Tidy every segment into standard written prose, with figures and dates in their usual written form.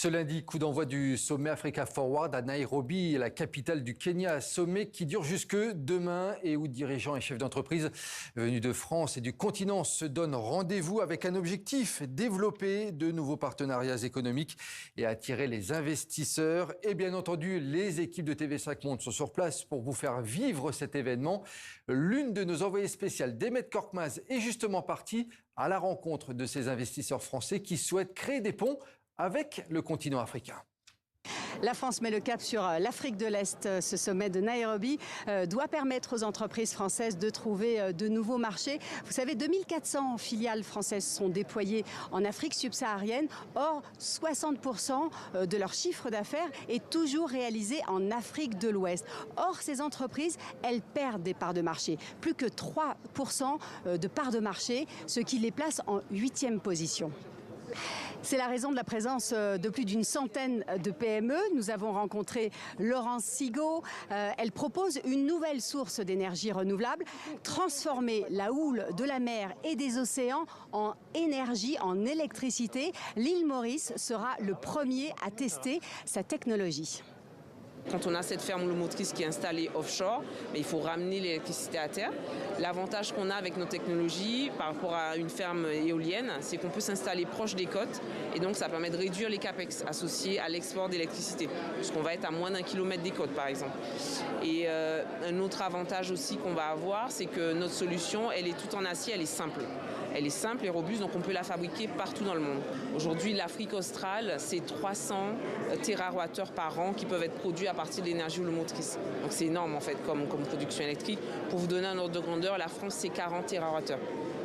Ce lundi, coup d'envoi du sommet Africa Forward à Nairobi, la capitale du Kenya. Sommet qui dure jusque demain et où dirigeants et chefs d'entreprise venus de France et du continent se donnent rendez-vous avec un objectif: développer de nouveaux partenariats économiques et attirer les investisseurs. Et bien entendu, les équipes de TV5 Monde sont sur place pour vous faire vivre cet événement. L'une de nos envoyées spéciales, Demet Korkmaz, est justement partie à la rencontre de ces investisseurs français qui souhaitent créer des ponts avec le continent africain. La France met le cap sur l'Afrique de l'Est. Ce sommet de Nairobi doit permettre aux entreprises françaises de trouver de nouveaux marchés. Vous savez, 2400 filiales françaises sont déployées en Afrique subsaharienne. Or, 60% de leur chiffre d'affaires est toujours réalisé en Afrique de l'Ouest. Or, ces entreprises, elles perdent des parts de marché. Plus que 3% de parts de marché, ce qui les place en 8e position. C'est la raison de la présence de plus d'une centaine de PME. Nous avons rencontré Laurence Sigaud. Elle propose une nouvelle source d'énergie renouvelable, transformer la houle de la mer et des océans en énergie, en électricité. L'île Maurice sera le premier à tester sa technologie. Quand on a cette ferme houlomotrice qui est installée offshore, il faut ramener l'électricité à terre. L'avantage qu'on a avec nos technologies par rapport à une ferme éolienne, c'est qu'on peut s'installer proche des côtes et donc ça permet de réduire les capex associés à l'export d'électricité, puisqu'on va être à moins d'1 kilomètre des côtes par exemple. Et un autre avantage aussi qu'on va avoir, c'est que notre solution, elle est toute en acier, elle est simple. Elle est simple et robuste, donc on peut la fabriquer partout dans le monde. Aujourd'hui, l'Afrique australe, c'est 300 térawattheures par an qui peuvent être produits à partir de l'énergie houlomotrice. Donc c'est énorme en fait comme production électrique. Pour vous donner un ordre de grandeur, la France, c'est 40 térawattheures.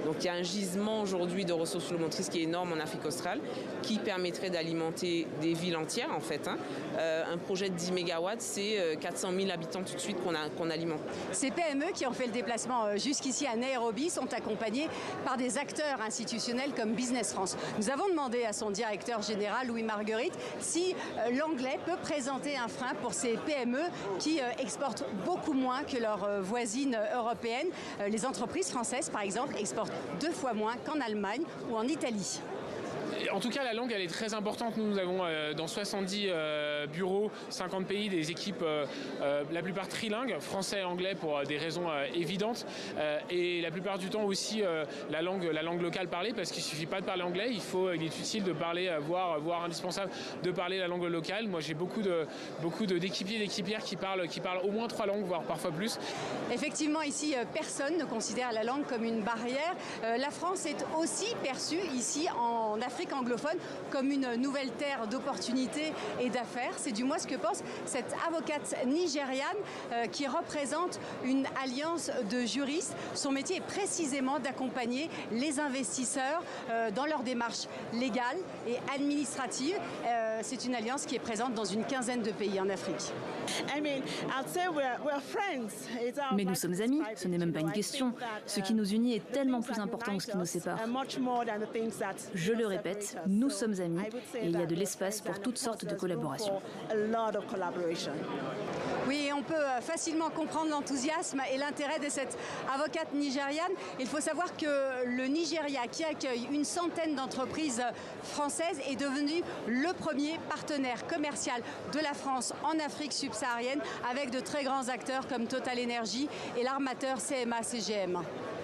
Donc il y a un gisement aujourd'hui de ressources houlomotrices qui est énorme en Afrique australe, qui permettrait d'alimenter des villes entières en fait. Un projet de 10 MW, c'est 400 000 habitants tout de suite qu'on alimente. Ces PME qui ont fait le déplacement jusqu'ici à Nairobi sont accompagnées par des acteurs institutionnels comme Business France. Nous avons demandé à son directeur général, Louis Marguerite, si l'anglais peut présenter un frein pour ces PME qui exportent beaucoup moins que leurs voisines européennes. Les entreprises françaises, par exemple, exportent 2 fois moins qu'en Allemagne ou en Italie. En tout cas, la langue, elle est très importante. Nous avons dans 70 bureaux, 50 pays, des équipes, la plupart trilingues, français et anglais pour des raisons évidentes. Et la plupart du temps aussi la langue locale parlée, parce qu'il ne suffit pas de parler anglais, il est utile de parler, voire indispensable de parler la langue locale. Moi, j'ai beaucoup d'équipiers et d'équipières qui parlent au moins 3 langues, voire parfois plus. Effectivement, ici, personne ne considère la langue comme une barrière. La France est aussi perçue ici en Afrique anglophone comme une nouvelle terre d'opportunités et d'affaires. C'est du moins ce que pense cette avocate nigériane qui représente une alliance de juristes. Son métier est précisément d'accompagner les investisseurs dans leurs démarches légales et administratives. C'est une alliance qui est présente dans une quinzaine de pays en Afrique. Mais nous sommes amis, ce n'est même pas une question. Ce qui nous unit est tellement plus important que ce qui nous sépare. Je le répète, nous sommes amis et il y a de l'espace pour toutes sortes de collaborations. Oui, on peut facilement comprendre l'enthousiasme et l'intérêt de cette avocate nigériane. Il faut savoir que le Nigeria, qui accueille une centaine d'entreprises françaises, est devenu le premier partenaire commercial de la France en Afrique subsaharienne, avec de très grands acteurs comme Total Energy et l'armateur CMA-CGM.